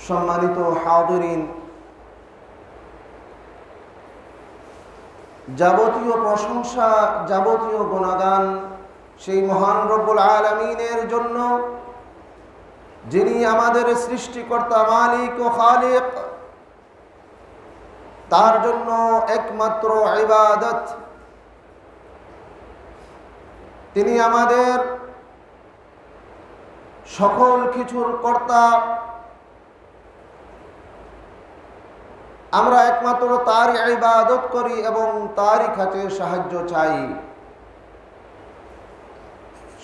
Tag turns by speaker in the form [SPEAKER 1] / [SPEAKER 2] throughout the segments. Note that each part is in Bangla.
[SPEAKER 1] সম্মানিত হাজিরিন, যাবতীয় প্রশংসা, যাবতীয় গুণগান সেই মহান রব্বুল আলামিনের জন্য, যিনি আমাদের সৃষ্টিকর্তা, মালিক ও খালিক। তার জন্য একমাত্র ইবাদত। তিনি আমাদের সকল কিছুর কর্তা। আমরা একমাত্র তারই ইবাদত করি এবং তারই কাছে সাহায্য চাই।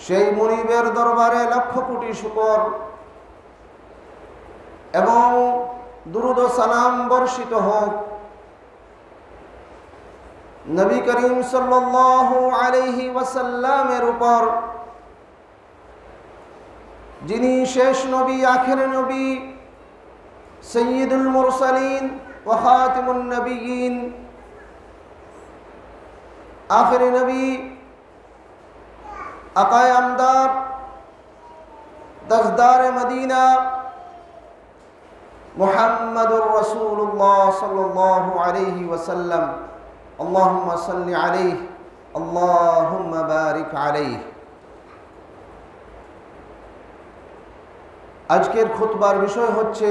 [SPEAKER 1] সেই মুনিবের দরবারে লক্ষ কোটি শুকর এবং দুরূদ ও সালাম বর্ষিত হোক নবী করিম সাল্লাল্লাহু আলাইহি ওয়াসাল্লামের উপর, যিনি শেষ নবী, আখির নবী, সাইয়্যিদুল মুরসালিন ওয়া খাতিমুন নবিয়্যিন, আখির নবী, আকায়ে আমদার, তাজদারে মদিনা, মুহাম্মাদুর রাসূলুল্লাহ সাল্লাল্লাহু আলাইহি ওয়াসাল্লাম। আল্লাহুম্মা সাল্লি আলাইহি, আল্লাহুম্মা বারিক আলাইহি। আজকের খুতবার বিষয় হচ্ছে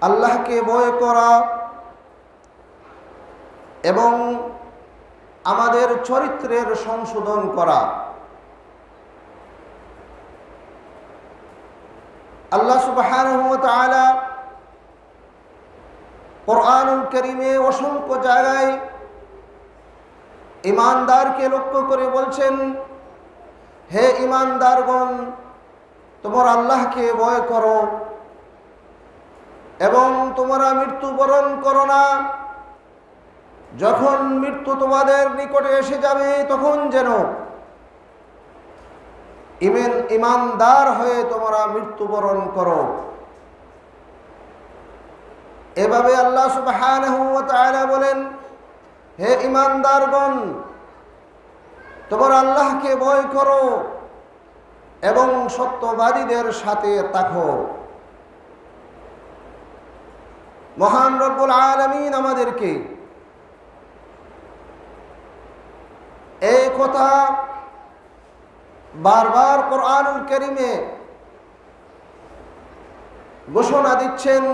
[SPEAKER 1] আল্লাহকে ভয় করা এবং আমাদের চরিত্রের সংশোধন করা। আল্লাহ সুবহানাহু ওয়া তাআলা কুরআনুল কারীমে অসংখ্য জায়গায় ঈমানদারকে লক্ষ্য করে বলছেন, হে ঈমানদারগণ, তোমরা আল্লাহকে ভয় করো এবং তোমরা মৃত্যুবরণ করো না। যখন মৃত্যু তোমাদের নিকটে এসে যাবে, তখন যেন ঈমানদার হয়ে তোমরা মৃত্যুবরণ করো। এভাবে আল্লাহ সুবহানাহু ওয়া তাআলা বলেন, হে ঈমানদারগণ, তোমরা আল্লাহকে ভয় করো এবং সত্যবাদীদের সাথে থাকো। মহান রব্বুল আলামিন আমাদেরকে এই কথা বারবার কুরআনুল কারীমে ঘোষণা দিচ্ছেন,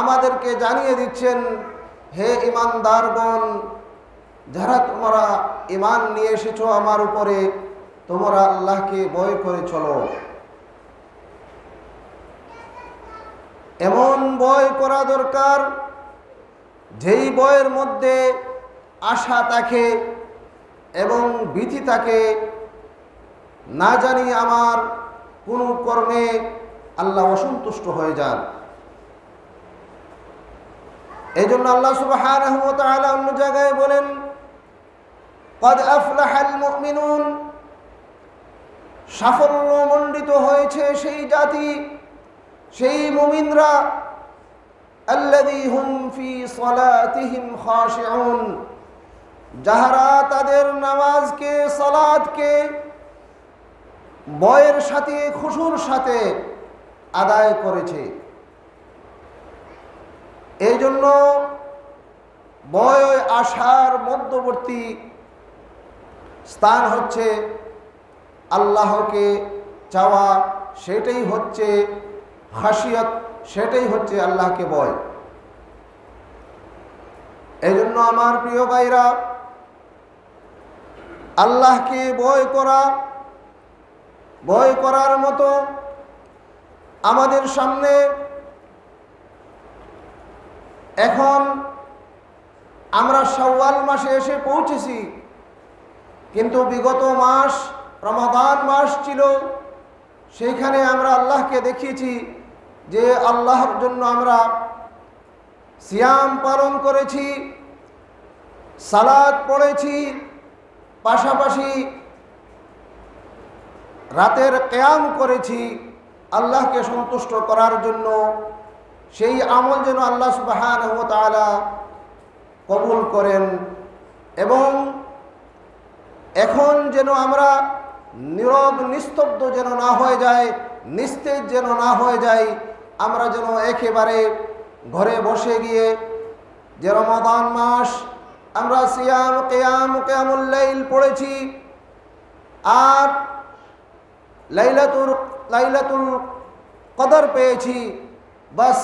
[SPEAKER 1] আমাদেরকে জানিয়ে দিচ্ছেন, হে ঈমানদারগণ, যারা তোমরা ঈমান নিয়ে এসেছো আমার উপরে, তোমরা আল্লাহকে ভয় করে চলো। এমন ভয় করা দরকার যেই ভয়ের মধ্যে আশা থাকে এবং ভীতি থাকে, না জানি আমার কোন কর্মে আল্লাহ অসন্তুষ্ট হয়ে যান। এই জন্য আল্লাহ সুবহানাহু ওয়া তাআলা অন্য জায়গায় বলেন, ক্বাদ আফলাহাল মুমিনুন, সাফল্যমণ্ডিত হয়েছে সেই জাতি, সেই মুমিনরা, আল্লাযী হুম ফি সালাতিহিম খাশিউন, যাহারা তাদের নামাজকে, সালাতকে ভয়ের সাথে, খুশুর সাথে আদায় করেছে। এই জন্য ভয় আশার মধ্যবর্তী স্থান হচ্ছে আল্লাহকে চাওয়া, সেটাই হচ্ছে খাশিয়াত, সেটাই হচ্ছে আল্লাহকে ভয়। এই জন্য আমার প্রিয় ভাইরা, আল্লাহকে ভয় করার মতো আমাদের সামনে এখন আমরা শাওয়াল মাসে এসে পৌঁছেছি, কিন্তু বিগত মাস রমাদান মাস ছিল, সেইখানে আমরা আল্লাহকে দেখিয়েছি যে আল্লাহর জন্য আমরা সিয়াম পালন করেছি, সালাত পড়েছি, পাশাপাশি রাতের কিয়াম করেছি আল্লাহকে সন্তুষ্ট করার জন্য। সেই আমল যেন আল্লাহ সুবহানাহু ওয়া তাআলা কবুল করেন এবং এখন যেন আমরা নীরব নিস্তব্ধ যেন না হয়ে যায়, নিস্তেজ যেন না হয়ে যাই, আমরা যেন একেবারে ঘরে বসে গিয়ে যে রমাদান মাস আমরা সিয়াম কিয়ামুল লাইল পড়েছি আর লাইলাতুল কদর পেয়েছি, বাস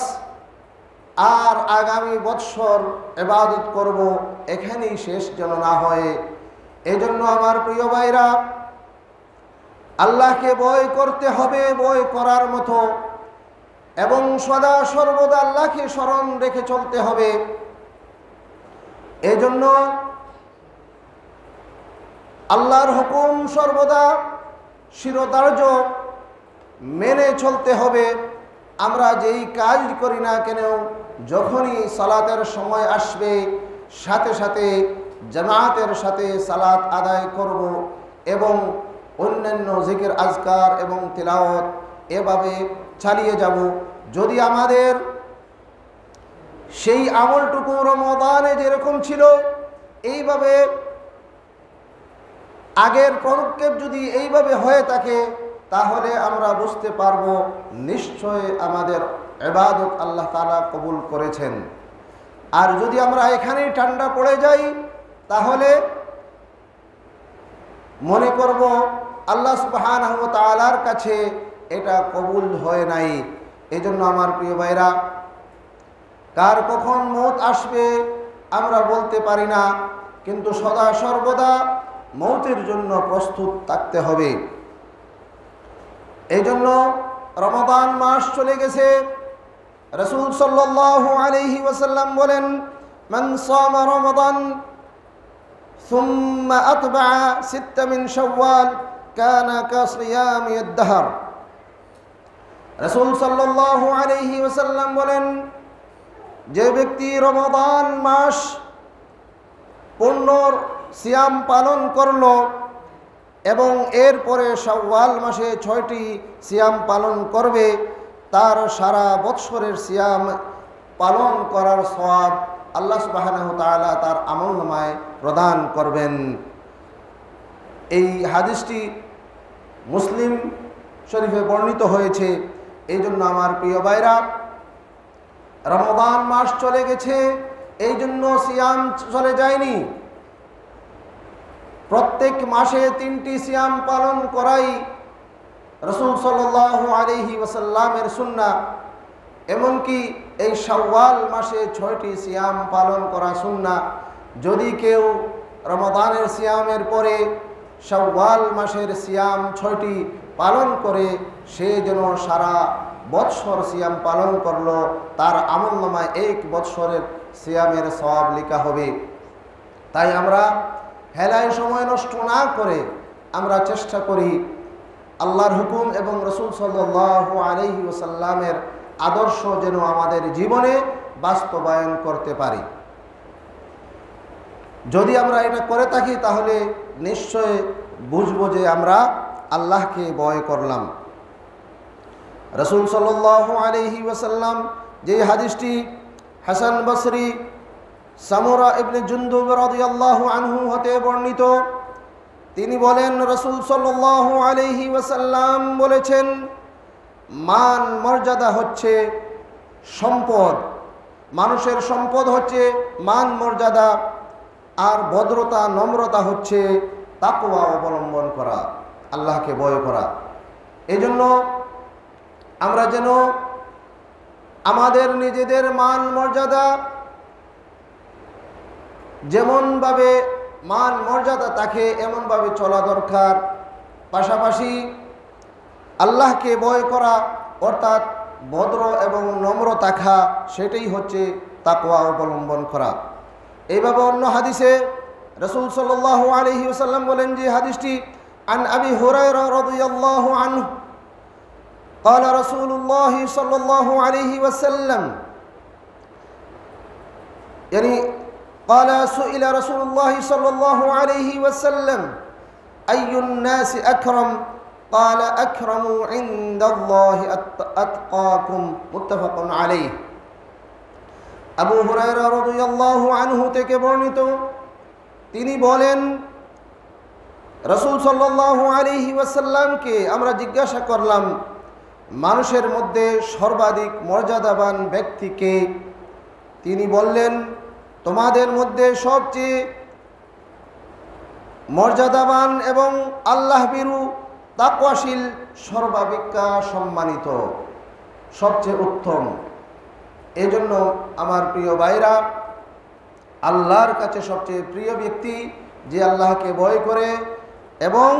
[SPEAKER 1] আর আগামী বৎসর ইবাদত করব, এখানেই শেষ যেন না হয়। এজন্য আমার প্রিয় ভাইরা, আল্লাহকে ভয় করতে হবে, ভয় করার মতো, এবং সদা সর্বদা আল্লাহকে স্মরণ রেখে চলতে হবে। এজন্য আল্লাহর হুকুম সর্বদা শিরোধার্য মেনে চলতে হবে। আমরা যেই কাজ করি না কেন, যখনই সালাতের সময় আসবে সাথে সাথে জামাতের সাথে সালাত আদায় করব এবং অন্যান্য জিকির আজকার এবং তিলাওয়াত এভাবে চালিয়ে যাব। যদি আমাদের সেই আমলটুকু রমাদানে যেরকম ছিল, এইভাবে আগের পদক্ষেপ যদি এইভাবে হয়ে থাকে, তাহলে আমরা বুঝতে পারব নিশ্চয় আমাদের ইবাদত আল্লাহ তাআলা কবুল করেছেন। আর যদি আমরা এখানেই ঠান্ডা পড়ে যাই, তাহলে মনে করব আল্লাহ সুবহানাহু ওয়া তাআলার কাছে এটা কবুল হয় নাই। এজন্য আমার প্রিয় ভাইরা, কার কখন মওত আসবে আমরা বলতে পারি না, কিন্তু সদা সর্বদা মওতের জন্য প্রস্তুত থাকতে হবে। এই জন্য রমাদান মাস চলে গেছে। রাসূল সাল্লাল্লাহু আলাইহি ওয়াসাল্লাম বলেন, মান সামা রমাদান সুম্মা আতবাআ সিত্তা মিন শাওয়াল কানা কাসিয়ামি আদ-দাহর। রাসূল সাল্লাল্লাহু আলাইহি ওয়াসাল্লাম বলেন, যে ব্যক্তি রমাদান মাস পূর্ণ সিয়াম পালন করলো এবং এরপরে শাওয়াল মাসে 6টি সিয়াম পালন করবে, তার সারা বৎসরের সিয়াম পালন করার সওয়াব আল্লাহ সুবহানাহু ওয়া তাআলা তার আমলনামায় প্রদান করবেন। এই হাদিসটি মুসলিম শরীফে বর্ণিত হয়েছে। এই জন্য আমার প্রিয় ভাইরা, রমাদান মাস চলে গেছে, এই জন্য সিয়াম চলে যায়নি। প্রত্যেক মাসে 3টি সিয়াম পালন করাই রাসূল সাল্লাল্লাহু আলাইহি ওয়াসাল্লামের সুন্নাহ। এমনকি এই শাওয়াল মাসে 6টি সিয়াম পালন করা সুন্নাহ। যদি কেউ রমাদানের সিয়ামের পরে শাওয়াল মাসের সিয়াম 6টি পালন করে, সে যেন সারা বৎসর সিয়াম পালন করলো, তার আমলনামায় 1 বৎসরের সিয়ামের সওয়াব লেখা হবে। তাই আমরা হেলায় সময় নষ্ট না করে আমরা চেষ্টা করি আল্লাহর হুকুম এবং রাসূল সাল্লাল্লাহু আলাইহি ওয়াসাল্লামের আদর্শ যেন আমাদের জীবনে বাস্তবায়ন করতে পারি। যদি আমরা এটা করে থাকি, তাহলে নিশ্চয় বুঝবো যে আমরা আল্লাহকে ভয় করলাম। রাসূল সাল্লাল্লাহু আলাইহি ওয়াসাল্লাম যে হাদিসটি হাসান বসরি সামুরা ইবনে জুনদুব রাদিয়াল্লাহু আনহু হতে বর্ণিত, তিনি বলেন, রাসূল সাল্লাল্লাহু আলাইহি ওয়াসাল্লাম বলেছেন, মান মর্যাদা হচ্ছে সম্পদ, মানুষের সম্পদ হচ্ছে মান মর্যাদা, আর ভদ্রতা নম্রতা হচ্ছে তাকওয়া অবলম্বন করা, আল্লাহকে ভয় করা। এজন্য আমরা যেন আমাদের নিজেদের মান মর্যাদা যেমনভাবে মান মর্যাদা থাকে এমনভাবে চলা দরকার। পাশাপাশি আল্লাহকে ভয় করা অর্থাৎ ভদ্র এবং নম্র থাকা, সেটাই হচ্ছে তাকওয়া অবলম্বন করা। এইভাবে অন্য হাদিসে রাসূল সাল্লাল্লাহু আলাইহি ওয়াসাল্লাম বলেন, যে হাদিসটি আন আবি হুরায়রা রাদিয়াল্লাহু আনহু قال رسول الله صلى الله عليه وسلم يعني قال سئل رسول الله صلى الله عليه وسلم أي الناس أكرم قال أكرم عند الله أتقاكم متفق عليه। আবু হুরায়রা রাদিয়াল্লাহু আনহু থেকে বর্ণিত, তিনি বলেন, রাসূল সাল্লাল্লাহু আলাইহি ওয়াসাল্লামকে আমরা জিজ্ঞাসা করলাম, মানুষের মধ্যে সর্বাধিক মর্যাদাবান ব্যক্তিকে? তিনি বললেন, তোমাদের মধ্যে সবচেয়ে মর্যাদাবান এবং আল্লাহ ভীরু তাকওয়াশীল সর্বাপেক্ষা সম্মানিত, সবচেয়ে উত্তম। এজন্য আমার প্রিয় ভাইরা, আল্লাহর কাছে সবচেয়ে প্রিয় ব্যক্তি যে আল্লাহকে ভয় করে এবং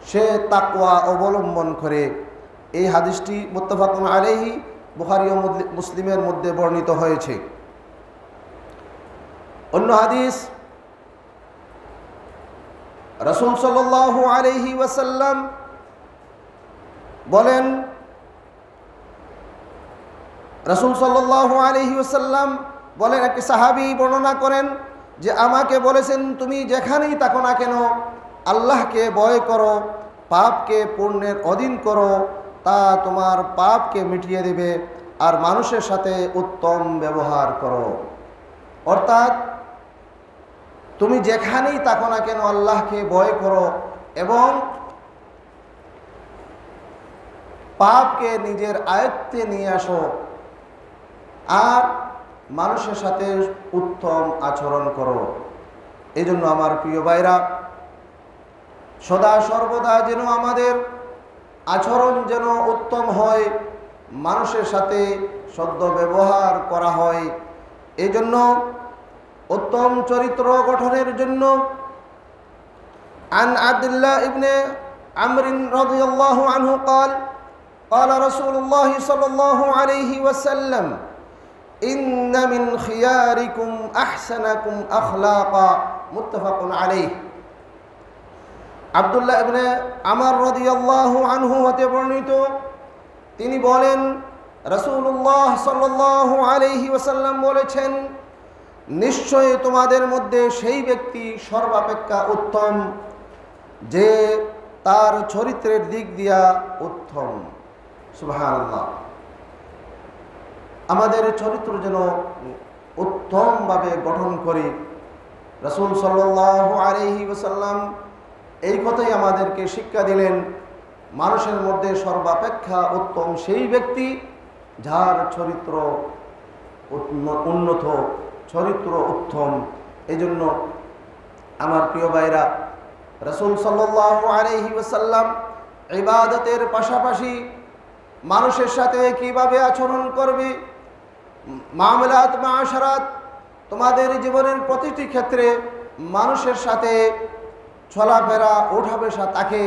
[SPEAKER 1] সে তাকওয়া অবলম্বন করে। এই হাদিসটি মুত্তাফাকুন আলাইহি, বুখারী ও মুসলিমের মধ্যে বর্ণিত হয়েছে। অন্য হাদিস, রাসূল সাল্লাল্লাহু আলাইহি ওয়াসাল্লাম বলেন, রাসূল সাল্লাল্লাহু আলাইহি ওয়াসাল্লাম বলেন, একটি সাহাবী বর্ণনা করেন যে আমাকে বলেছেন, তুমি যেখানেই থাকো না কেন আল্লাহকে ভয় করো, পাপকে পুণ্যের অধীন করো, তা তোমার পাপকে মিটিয়ে দেবে, আর মানুষের সাথে উত্তম ব্যবহার করো। অর্থাৎ তুমি যেখানেই থাকো না কেন আল্লাহকে ভয় করো এবং পাপকে নিজের আয়ত্তে নিয়ে আসো, আর মানুষের সাথে উত্তম আচরণ করো। এই জন্য আমার প্রিয় ভাইরা, সদা সর্বদা যেন আমাদের আচরণ যেন উত্তম হয়, মানুষের সাথে সদ্য ব্যবহার করা হয়। এই জন্য উত্তম চরিত্র গঠনের জন্য আন আব্দুল্লাহ ইবনে আমর রাদিয়াল্লাহু আনহু قال قال رسول الله صلى الله عليه وسلم إن من خياركم أحسنكم أخلاقا متفق عليه। আব্দুল্লাহ ইবনে আমর রাদিয়াল্লাহু আনহু হতে বর্ণিত, তিনি বলেন, রাসূলুল্লাহ সাল্লাল্লাহু আলাইহি ওয়াসাল্লাম বলেছেন, নিশ্চয় তোমাদের মধ্যে সেই ব্যক্তি সর্বাপেক্ষা উত্তম যে তার চরিত্রের দিক দিয়া উত্তম। সুবহানাল্লাহ। আমাদের চরিত্র যেন উত্তমভাবে গঠন করি। রাসূল সাল্লাল্লাহু আলাইহি ওয়াসাল্লাম এই কথাই আমাদেরকে শিক্ষা দিলেন, মানুষের মধ্যে সর্বাপেক্ষা উত্তম সেই ব্যক্তি যার চরিত্র উন্নত, চরিত্র উত্তম। এই জন্য আমার প্রিয় ভাইরা, রাসূল সাল্লাল্লাহু আলাইহি ওয়াসাল্লাম ইবাদতের পাশাপাশি মানুষের সাথে কিভাবে আচরণ করবে, মামলাত মাআশারাত, তোমাদের জীবনের প্রতিটি ক্ষেত্রে মানুষের সাথে চলাফেরা ওঠা বসা থাকে,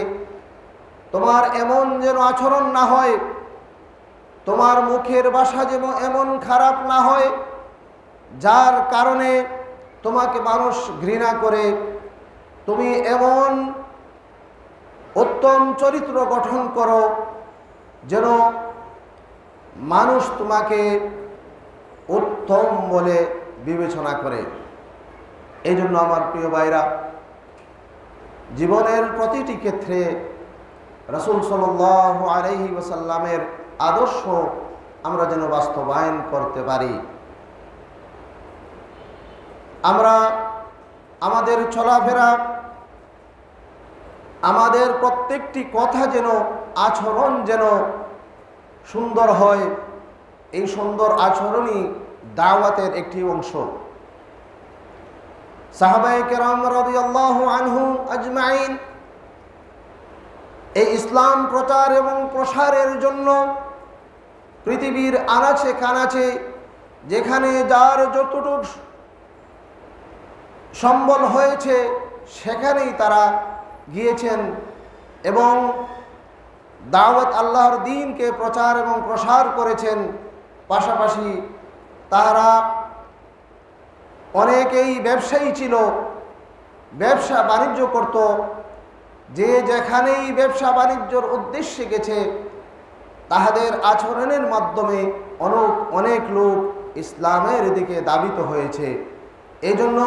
[SPEAKER 1] তোমার এমন যেন আচরণ না হয়, তোমার মুখের ভাষা যেন এমন খারাপ না হয় যার কারণে তোমাকে মানুষ ঘৃণা করে। তুমি এমন উত্তম চরিত্র গঠন করো যেন মানুষ তোমাকে উত্তম বলে বিবেচনা করে। এই জন্য আমার প্রিয় ভাইরা, জীবনের প্রতিটি ক্ষেত্রে রাসূল সাল্লাল্লাহু আলাইহি ওয়াসাল্লামের আদর্শ আমরা যেন বাস্তবায়ন করতে পারি। আমরা আমাদের চলাফেরা, আমাদের প্রত্যেকটি কথা যেন, আচরণ যেন সুন্দর হয়। এই সুন্দর আচরণই দাওয়াতের একটি অংশ। সাহাবায়ে কেরাম রাদিয়াল্লাহু আনহুম আজমাইন এই ইসলাম প্রচার এবং প্রসারের জন্য পৃথিবীর আনাচে কানাচে যেখানে যার যতটুকু সম্বল হয়েছে সেখানেই তারা গিয়েছেন এবং দাওয়াত আল্লাহর দ্বীনকে প্রচার এবং প্রসার করেছেন। পাশাপাশি তারা অনেকেই ব্যবসায়ী ছিল, ব্যবসা বাণিজ্য করত। যে যেখানেই ব্যবসা বাণিজ্যর উদ্দেশ্যে গেছে তাহাদের আচরণের মাধ্যমে অনেক লোক ইসলামের দিকে ধাবিত হয়েছে। এই জন্য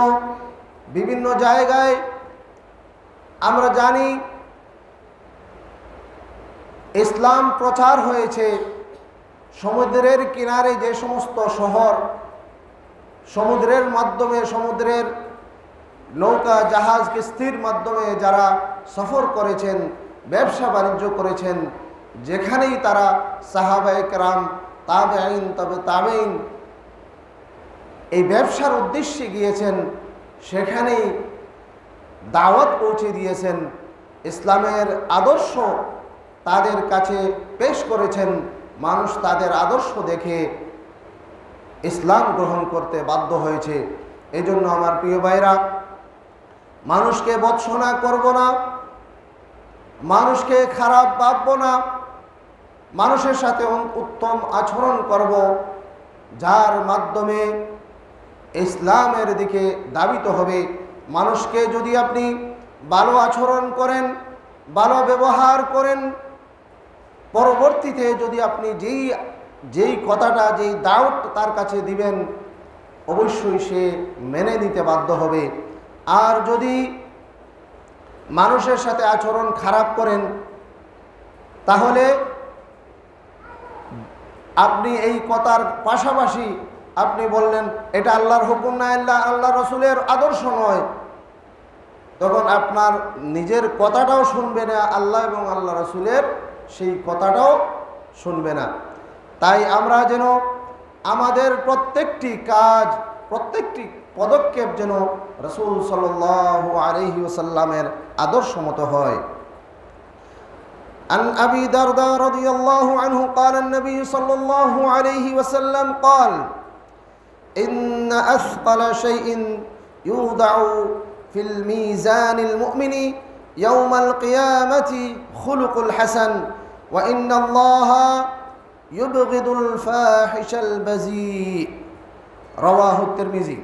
[SPEAKER 1] বিভিন্ন জায়গায় আমরা জানি ইসলাম প্রচার হয়েছে। সমুদ্রের কিনারে যে সমস্ত শহর, সমুদ্রের মাধ্যমে, সমুদ্রের নৌকা জাহাজ কিস্তির মাধ্যমে যারা সফর করেছেন, ব্যবসা বাণিজ্য করেছেন, যেখানেই তারা সাহাবায়ে কেরাম, তাবেঈন, তবে তাবেঈন এই ব্যবসার উদ্দেশ্যে গিয়েছেন, সেখানেই দাওয়াত পৌঁছে দিয়েছেন, ইসলামের আদর্শ তাদের কাছে পেশ করেছেন। মানুষ তাদের আদর্শ দেখে ইসলাম গ্রহণ করতে বাধ্য হয়েছে। এই জন্য আমার প্রিয় ভাইরা, মানুষকে ভৎসনা করব না, মানুষকে খারাপ ভাবব না, মানুষের সাথে উত্তম আচরণ করব, যার মাধ্যমে ইসলামের দিকে ধাবিত হবে। মানুষকে যদি আপনি ভালো আচরণ করেন, ভালো ব্যবহার করেন, পরবর্তীতে যদি আপনি যেই কথাটা, যেই দাওয়াত তার কাছে দিবেন, অবশ্যই সে মেনে নিতে বাধ্য হবে। আর যদি মানুষের সাথে আচরণ খারাপ করেন, তাহলে আপনি এই কথার পাশাপাশি আপনি বললেন এটা আল্লাহর হুকুম না, আল্লাহ রসুলের আদর্শ নয়, তখন আপনার নিজের কথাটাও শুনবে না, আল্লাহ এবং আল্লাহ রসুলের সেই কথাটাও শুনবে না। তাই আমরা যেন আমাদের প্রত্যেকটি কাজ, প্রত্যেকটি পদক্ষেপ যেন রাসূল সাল্লাল্লাহু আলাইহি ওয়াসাল্লামের আদর্শ মতো হয়। عن أبي درداء رضي الله عنه قال النبي صلى الله عليه وسلم قال إن أثقل شيء يوضع في الميزان المؤمن يوم القيامة خلق الحسن وإن الله يبغض الفاحش البذيء رواه الترمذي।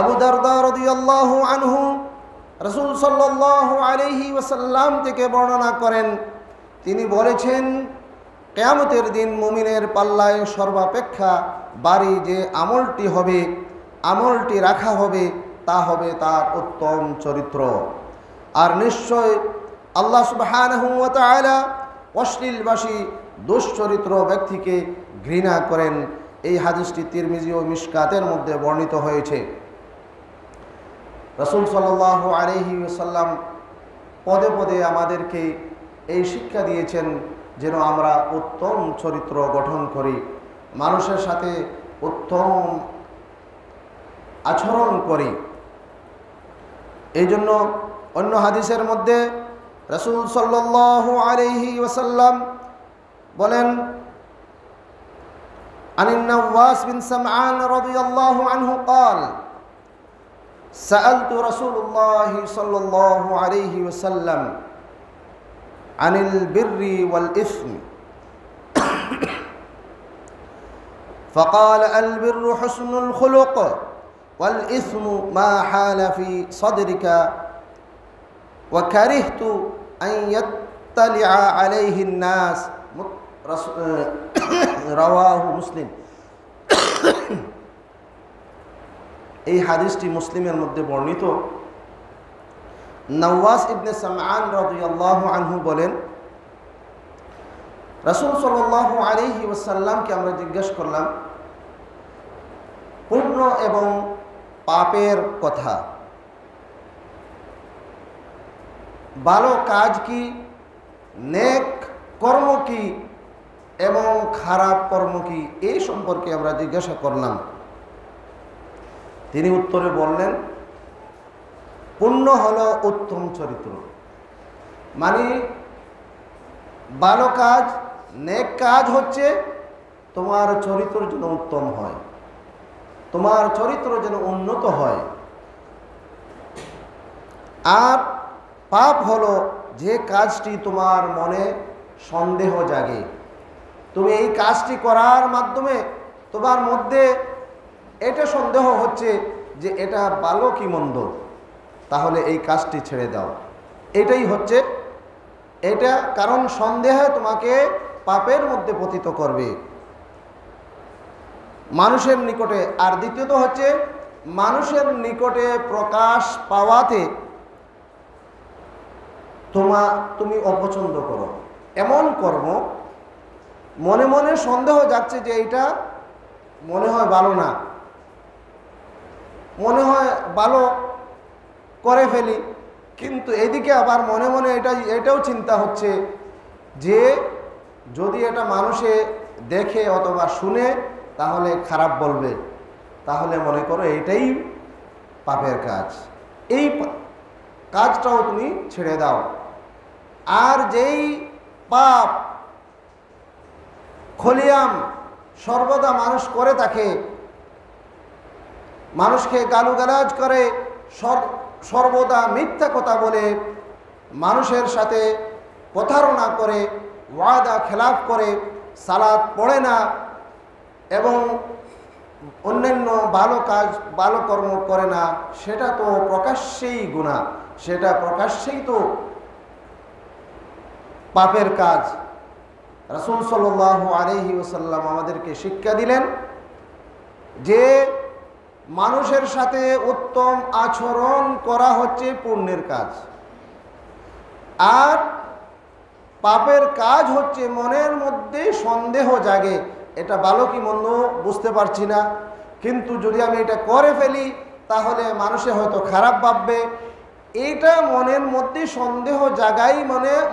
[SPEAKER 1] আবু দারদা রাদিয়াল্লাহু আনহু রাসূল সাল্লাল্লাহু আলাইহি ওয়াসাল্লাম থেকে বর্ণনা করেন, তিনি বলেছেন, কিয়ামতের দিন মুমিনের পাল্লায় সর্বাপেক্ষা ভারী যে আমলটি হবে, আমলটি রাখা হবে, তা হবে তার উত্তম চরিত্র। আর নিশ্চয় আল্লাহ সুবহানাহু ওয়া তাআলা অশ্লীলবাসী দুশ্চরিত্র ব্যক্তিকে ঘৃণা করেন। এই হাদিসটি তিরমিজি ও মিশকাতের মধ্যে বর্ণিত হয়েছে। রাসূল সাল্লাল্লাহু আলাইহি ওয়াসাল্লাম পদে পদে আমাদেরকে এই শিক্ষা দিয়েছেন যেন আমরা উত্তম চরিত্র গঠন করি, মানুষের সাথে উত্তম আচরণ করি। এই জন্য অন্য হাদিসের মধ্যে রাসূল সাল্লাল্লাহু আলাইহি ওয়াসাল্লাম বলেন, আনিন নাওয়াস বিন সামআন রাদিয়াল্লাহু আনহু قال سألت رسول الله صلى الله عليه وسلم عن البر والإثم فقال البر حسن الخلق والإثم ما حال في صدرك وكرهت أن يطلع عليه الناس رواه مسلم। এই হাদিসটি মুসলিমের মধ্যে বর্ণিত। নওয়াস ইবনে সামআন রাদিয়াল্লাহু আনহু বলেন, রাসূল সাল্লাল্লাহু আলাইহি ওয়াসাল্লামকে আমরা জিজ্ঞেস করলাম পুণ্য এবং পাপের কথা, ভালো কাজ কি, নেক কর্ম কি এবং খারাপ কর্ম কি, এই সম্পর্কে আমরা জিজ্ঞাসা করলাম। তিনি উত্তরে বললেন, পুণ্য হলো উত্তম চরিত্র, মানে ভালো কাজ, নেক কাজ হচ্ছে তোমার চরিত্র যেন উত্তম হয়, তোমার চরিত্র যেন উন্নত হয়। আর পাপ হলো যে কাজটি তোমার মনে সন্দেহ জাগে, তুমি এই কাজটি করার মাধ্যমে তোমার মধ্যে এটা সন্দেহ হচ্ছে যে এটা ভালো কি মন্দ, তাহলে এই কাজটি ছেড়ে দাও। এটাই হচ্ছে এটা, কারণ সন্দেহে তোমাকে পাপের মধ্যে পতিত করবে মানুষের নিকটে। আর দ্বিতীয়ত হচ্ছে মানুষের নিকটে প্রকাশ পাওয়াতে তুমি অপছন্দ করো এমন কর্ম, মনে মনে সন্দেহ যাচ্ছে যে এইটা মনে হয় ভালো না, মনে হয় ভালো করে ফেলি, কিন্তু এদিকে আবার মনে মনে এটাও চিন্তা হচ্ছে যে যদি এটা মানুষে দেখে অথবা শুনে তাহলে খারাপ বলবে, তাহলে মনে করো এটাই পাপের কাজ, এই কাজটাও তুমি ছেড়ে দাও। আর যেই পাপ খলিয়াম সর্বদা মানুষ করে থাকে, মানুষকে গালুগালাজ করে, সর্বদা মিথ্যা কথা বলে, মানুষের সাথে প্রতারণা করে, ওয়াদা খেলাফ করে, সালাত পড়ে না এবং অন্যান্য ভালো কাজ ভালো কর্ম করে না, সেটা তো প্রকাশ্যেই গুনাহ, সেটা প্রকাশ্যেই তো পাপের কাজ। রাসূল সাল্লাল্লাহু আলাইহি ওয়াসাল্লাম আমাদেরকে শিক্ষা দিলেন যে মানুষের সাথে উত্তম আচরণ করা হচ্ছে পুণ্যের কাজ, আর পাপের কাজ হচ্ছে মনের মধ্যে সন্দেহ জাগে, এটা ভালো কি মন্দ বুঝতে পারছি না, কিন্তু যদি আমি এটা করে ফেলি তাহলে মানুষে হয়তো খারাপ ভাববে, এইটা মনের মধ্যে সন্দেহ জাগাই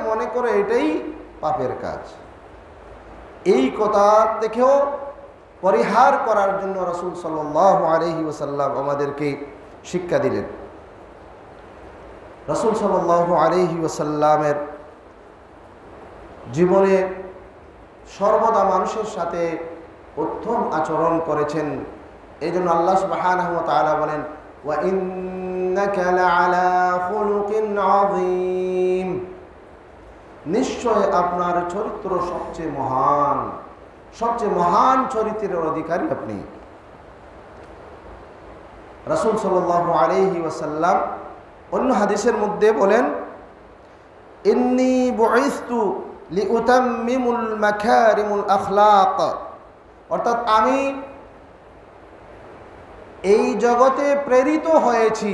[SPEAKER 1] মনে করে এটাই পাপের কাজ। এই কথা থেকেও পরিহার করার জন্য রাসূল সাল্লাল্লাহু আলাইহি ওয়াসাল্লাম আমাদেরকে শিক্ষা দিলেন। রাসূল সাল্লাল্লাহু আলাইহি ওয়াসাল্লামের জীবনে সর্বদা মানুষের সাথে উত্তম আচরণ করেছেন। এই জন্য আল্লাহ সুবহানাহু ওয়া তাআলা বলেন, ওয়া ইন্নাকা লাআলা খুলুকিন আযীম, নিশ্চয় আপনার চরিত্র সবচেয়ে মহান চরিত্রের অধিকারী আপনি। রাসূল সাল্লাল্লাহু আলাইহি ওয়াসাল্লাম অন্য হাদিসের মধ্যে বলেন, ইন্নী বুইসতু লিউতাম্মিমুল মাকারিমুল আখলাক, অর্থাৎ আমি এই জগতে প্রেরিত হয়েছি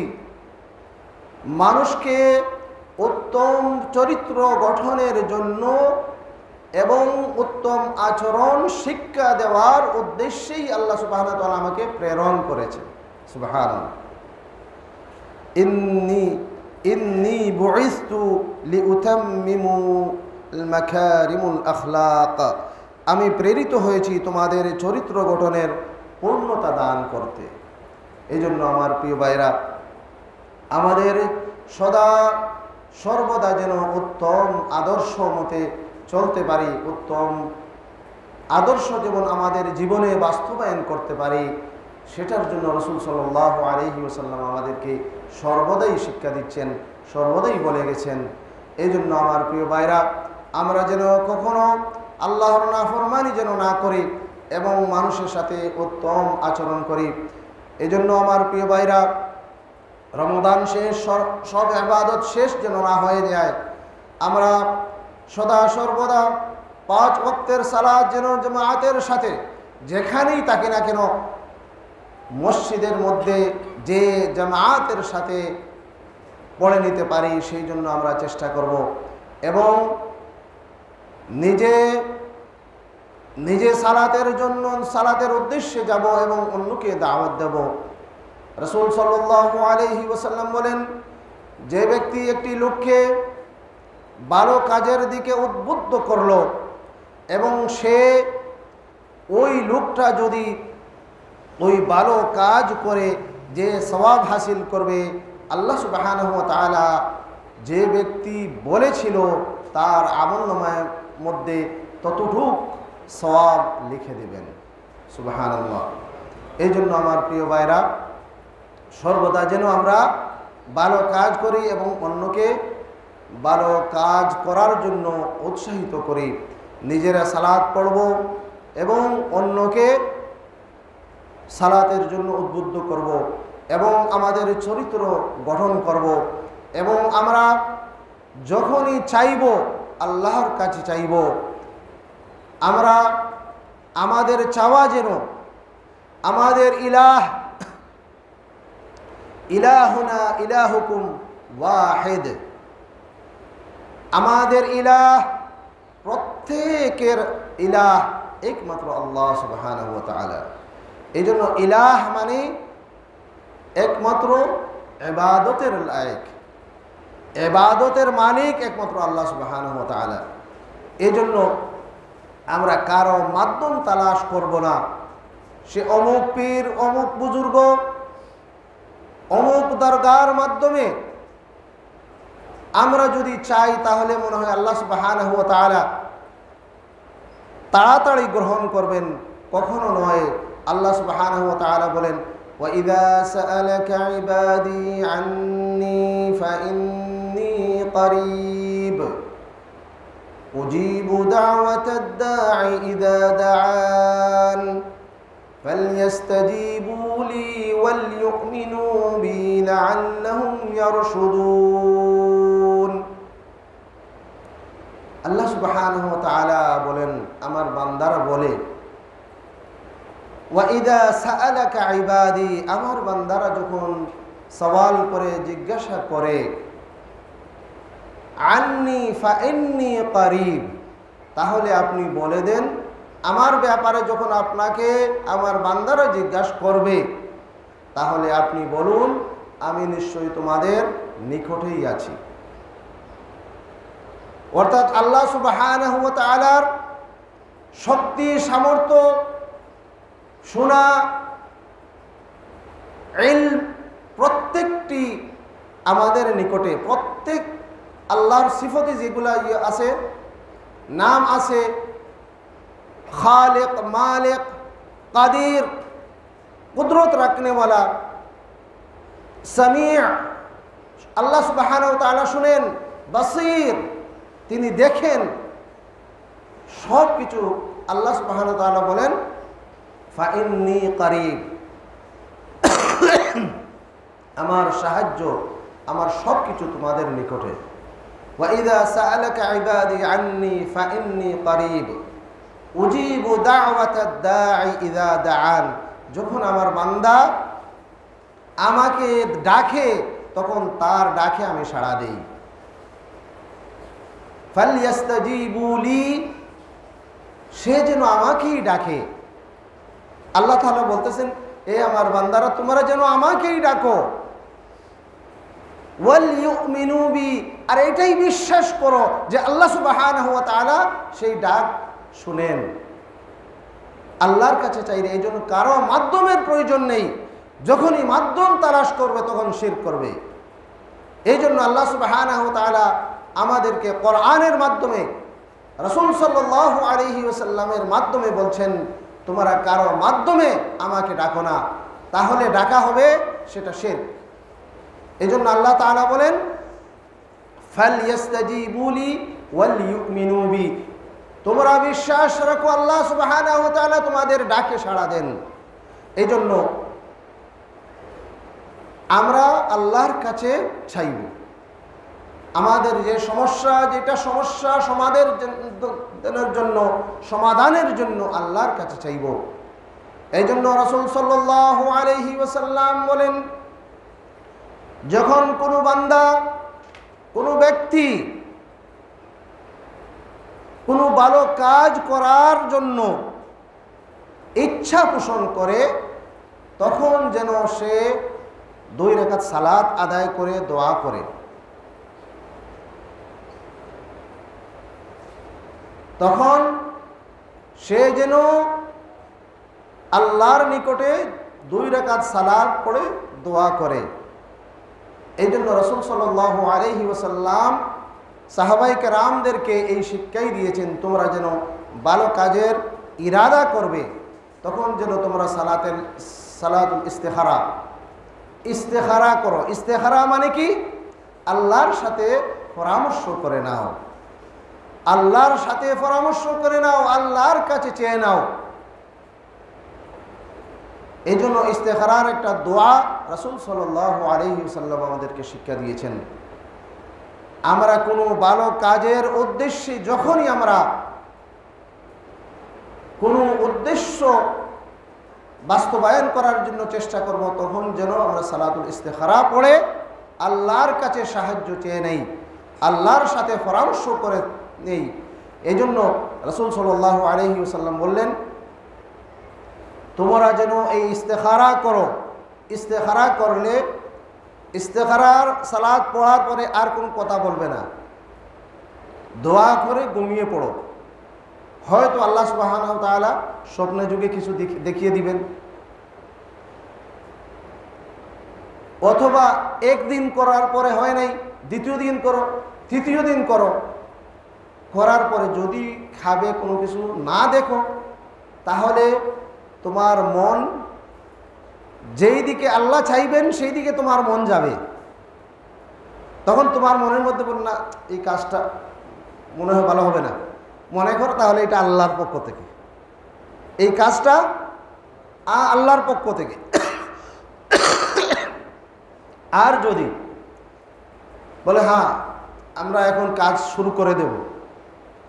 [SPEAKER 1] মানুষকে উত্তম চরিত্র গঠনের জন্য এবং উত্তম আচরণ শিক্ষা দেওয়ার উদ্দেশ্যেই আল্লাহ সুবহানাহু ওয়া তাআলা আমাকে প্রেরণ করেছেন। সুবহানাল্লাহ। ইন্নী বুইসতু লিউতাম্মিমুল মাকারিমুল আখলাক, আমি প্রেরিত হয়েছি তোমাদের চরিত্র গঠনের পূর্ণতা দান করতে। এই জন্য আমার প্রিয় ভাইরা, আমাদের সর্বদা যেন উত্তম আদর্শ মতে চলতে পারি, উত্তম আদর্শ যেমন আমাদের জীবনে বাস্তবায়ন করতে পারি, সেটার জন্য রাসূল সাল্লাল্লাহু আলাইহি ওয়াসাল্লাম আমাদেরকে সর্বদাই শিক্ষা দিচ্ছেন, সর্বদাই বলে গেছেন। এই জন্য আমার প্রিয় ভাইরা, আমরা যেন কখনো আল্লাহর নাফরমানি যেন না করি এবং মানুষের সাথে উত্তম আচরণ করি। এই জন্য আমার প্রিয় ভাইরা, রমজান শেষ, সব ইবাদত শেষ যেন না হয়ে যায়, আমরা সদা সর্বদা 5 ওয়াক্তের সালাত যেন জামাতের সাথে যেখানেই থাকি না কেন মসজিদের মধ্যে যে জামাতের সাথে পড়ে নিতে পারি, সেই জন্য আমরা চেষ্টা করব এবং নিজে সালাতের উদ্দেশ্যে যাব এবং অন্যকে দাওয়াত দেব। রাসূল সাল্লাল্লাহু আলাইহি ওয়াসাল্লাম বলেন, যে ব্যক্তি একটি লোককে ভালো কাজের দিকে উদ্বুদ্ধ করলো এবং সে ওই লোকটা যদি ওই ভালো কাজ করে যে সওয়াব হাসিল করবে, আল্লাহ সুবহানাহু ওয়া তাআলা যে ব্যক্তি বলেছিল তার আমলনামার মধ্যে ততটুকু সওয়াব লিখে দেবেন। সুবহানাল্লাহ। এই জন্য আমার প্রিয় ভাইরা, সর্বদা যেন আমরা ভালো কাজ করি এবং অন্যকে ভালো কাজ করার জন্য উৎসাহিত করি, নিজেরা সালাত পড়ব এবং অন্যকে সালাতের জন্য উদ্বুদ্ধ করব এবং আমাদের চরিত্র গঠন করব এবং আমরা যখনই চাইব আল্লাহর কাছে চাইব, আমরা আমাদের চাওয়া যেন আমাদের ইলাহুনা ইলাহুকুম ওয়াহিদ, আমাদের প্রত্যেকের ইলাহ একমাত্র আল্লাহ সুবহানাহু ওয়া তাআলা। এই জন্য ইলাহ মানে একমাত্র ইবাদতের লায়েক, ইবাদতের মালিক একমাত্র আল্লাহ সুবহানাহু ওয়া তাআলা। এজন্য আমরা কারো মাধ্যম তালাশ করব না। সে অমুক পীর, অমুক বুজুর্গ, অমুক দরগার মাধ্যমে আমরা যদি চাই তাহলে মনে হয় আল্লাহ সুবহানাহু ওয়া তাআলা তাড়াতাড়ি গ্রহণ করবেন, কখনো নয়। আল্লাহ সুবহানাহু ওয়া তাআলা বলেন, ওয়া ইযা সাআলাকা ইবাদি আন্নী ফাইন্নী করিব উজিবু দাওয়াতাদ দাঈ ইযা দাআন ফালইস্তাজিবু লি ওয়ালইউমিনু বি লাআল্লাহুম ইয়ারশুদুন। আল্লাহ সুবহানাহু ওয়া তাআলা বলেন, আমার বান্দারা বলে, ওয়া ইযা সাআলাকা ইবাদি, আমার বান্দারা যখন সওয়াল করে, জিজ্ঞাসা করে, আন্নী ফাইন্নী করিব, তাহলে আপনি বলে দেন আমার ব্যাপারে যখন আপনাকে আমার বান্দারা জিজ্ঞাসা করবে তাহলে আপনি বলুন আমি নিশ্চয়ই তোমাদের নিকটেই আছি। অর্থাৎ আল্লাহ সুবহানাহু ওয়া তাআলার শক্তি, সামর্থ্য, শোনা, ইলম প্রত্যেকটি আমাদের নিকটে। প্রত্যেক আল্লাহর সিফতে যেগুলা আছে, নাম আছে, খালিক, মালিক, কাদির, কুদরত রাখনেওয়ালা, সামি', আল্লাহ সুবহানাহু ওয়া তাআলা শুনেন, বাসীর, তিনি দেখেন, সব কিছু আল্লাহ সুবহানাহু ওয়া তাআলা বলেন ফাইন্নী করিব, আমার সাহায্য, আমার সব কিছু তোমাদের নিকটে। ওয়া ইযা সাআলাকা ইবাদি আন্নী ফাইন্নী করিব উজিবু দাওয়াতাদ দাঈ ইযা দাআন, যখন আমার বান্দা আমাকে ডাকে তখন তার ডাকে আমি সাড়া দেই। ফালইস্তাজিবু লি, সে যেন আমাকেই ডাকে। আল্লাহ তাআলা বলতেছেন, এ আমার বান্দারা তোমরা যেন আমাকেই ডাকো। ওয়াল ইউমিনু বি, আর এটাই বিশ্বাস করো যে আল্লাহ সুবহানাহু ওয়া তাআলা সেই ডাক শুনেন। আল্লাহর কাছে চাইলে এই জন্য কারো মাধ্যমের প্রয়োজন নেই। যখনই মাধ্যম তালাশ করবে তখন শিরক করবে। এই জন্য আল্লাহ সুবহানাহু ওয়া তাআলা আমাদেরকে কোরআনের মাধ্যমে, রাসূল সাল্লাল্লাহু আলাইহি ওয়াসাল্লামের মাধ্যমে বলছেন, তোমরা কারো মাধ্যমে আমাকে ডাকো না, তাহলে ডাকা হবে সেটা শিরক। এই জন্য আল্লাহ তাআলা বলেন, ফালইস্তাজিবু লি ওয়াল ইউমিনু বি, তোমরা বিশ্বাস রাখো আল্লাহ সুবহানাহু ওয়া তাআলা তোমাদের ডাকে সাড়া দেন। এই জন্য আমরা আল্লাহর কাছে চাইব। আমাদের যে সমস্যা, যেটা সমস্যা সমাধানের জন্য আল্লাহর কাছে চাইব। এই জন্য রাসূল সাল্লাল্লাহু আলাইহি ওয়াসাল্লাম বলেন, যখন কোনো বান্দা, কোনো ব্যক্তি কোনো ভালো কাজ করার জন্য ইচ্ছা পোষণ করে তখন যেন সে 2 রাকাত সালাত আদায় করে দোয়া করে। তখন সে যেন আল্লাহর নিকটে 2 রাকাত সালাত পড়ে দোয়া করে। এই জন্য রাসূল সাল্লাল্লাহু আলাইহি ওয়াসাল্লাম সাহাবায়ে কেরামদেরকে এই শিক্ষাই দিয়েছেন, তোমরা যেন ভালো কাজের ইরাদা করবে তখন যেন তোমরা সালাতুল ইস্তেখারা করো। ইস্তেখারা মানে কি? আল্লাহর সাথে পরামর্শ করে নাও, আল্লাহর সাথে পরামর্শ করে নাও, আল্লাহর কাছে চেয়ে নাও। এই জন্য ইস্তেখারার একটা দোয়া রাসূল সাল্লাল্লাহু আলাইহি ওয়াসাল্লাম আমাদেরকে শিক্ষা দিয়েছেন। আমরা কোনো ভালো কাজের উদ্দেশ্যে, যখনই আমরা কোনো উদ্দেশ্য বাস্তবায়ন করার জন্য চেষ্টা করব তখন যেন আমরা সালাতুল ইস্তেখারা পড়ে আল্লাহর কাছে সাহায্য চেয়ে নেই, আল্লাহর সাথে পরামর্শ করে নেই। এই জন্য রাসূল সাল্লাল্লাহু আলাইহি ওয়াসাল্লাম বললেন, তোমরা যেন এই ইস্তেখারা করো। ইস্তেখারা করলে ইস্তেখারার সালাত পড়ার পরে আর কোনো কথা বলবে না, দোয়া করে ঘুমিয়ে পড়ো। হয়তো আল্লাহ সুবহানাহু ওয়া তাআলা স্বপ্নে যুগে কিছু দেখিয়ে দিবেন, অথবা একদিন করার পরে হয় নাই, দ্বিতীয় দিন করো, তৃতীয় দিন করো, করার পরে যদি খাবে কোনো কিছু না দেখো, তাহলে তোমার মন যেই দিকে আল্লাহ চাইবেন সেই দিকে তোমার মন যাবে। তখন তোমার মনের মধ্যে বল না, এই কাজটা মনে হয় ভালো হবে না, মনে করো তাহলে এটা আল্লাহর পক্ষ থেকে, এই কাজটা আল্লাহর পক্ষ থেকে। আর যদি বলে হ্যাঁ আমরা এখন কাজ শুরু করে দেব,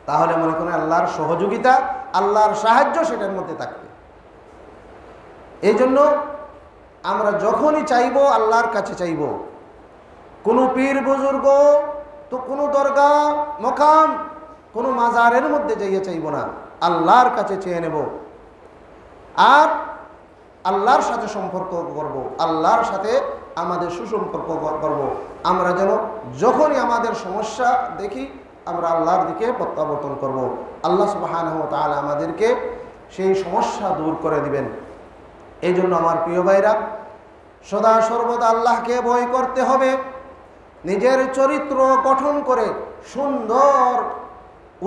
[SPEAKER 1] তাহলে মনে করেন আল্লাহর সহযোগিতা, আল্লাহর সাহায্য সেটার মধ্যে থাকবে। এই জন্য আমরা যখনই চাইব আল্লাহর কাছে চাইব, কোনো পীর বুজুর্গ তো কোনো দরগা মকাম কোনো মাজারের মধ্যে যাইয়ে চাইব না, আল্লাহর কাছে চেয়ে নেব। আর আল্লাহর সাথে সম্পর্ক করব, আল্লাহর সাথে আমাদের সুসম্পর্ক করব। আমরা যেন যখনই আমাদের সমস্যা দেখি আমরা আল্লাহর দিকে প্রত্যাবর্তন করব। আল্লাহ সুবহানাহু ওয়া তাআলা আমাদেরকে সেই সমস্যা দূর করে দিবেন। এই জন্য আমার প্রিয় ভাইরা, সদা সর্বদা আল্লাহকে ভয় করতে হবে, নিজের চরিত্র গঠন করে সুন্দর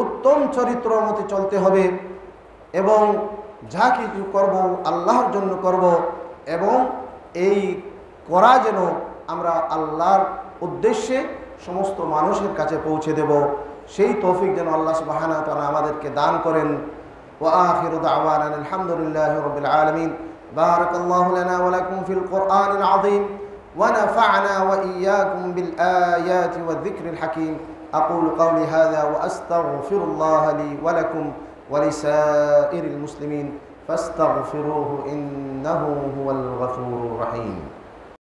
[SPEAKER 1] উত্তম চরিত্র মতে চলতে হবে, এবং যা কিছু করব আল্লাহর জন্য করব, এবং এই করা যেন আমরা আল্লাহর উদ্দেশ্যে সমস্ত মানুষের কাছে পৌঁছে দেব, সেই তৌফিক যেন আল্লাহ সুবহানাহু ওয়া তাআলা আমাদেরকে দান করেন। ওয়া আখিরু দাওয়ানা আলহামদুলিল্লাহি রাব্বিল আলামিন। বারাকাল্লাহু লানা ওয়া লাকুম ফিল কুরআনিল আযীম ওয়া নাফা'না ওয়া ইয়্যাকুম বিল আয়াতি ওয়ায যিকরিল হাকীম। আকুলু কওলি হাযা ওয়া আস্তাগফিরুল্লাহ লি ওয়া লাকুম ওয়া লিসাইরিল মুসলিমিন ফাস্তাগফিরুহু ইন্নাহু হুয়াল গফুরুর রহিম।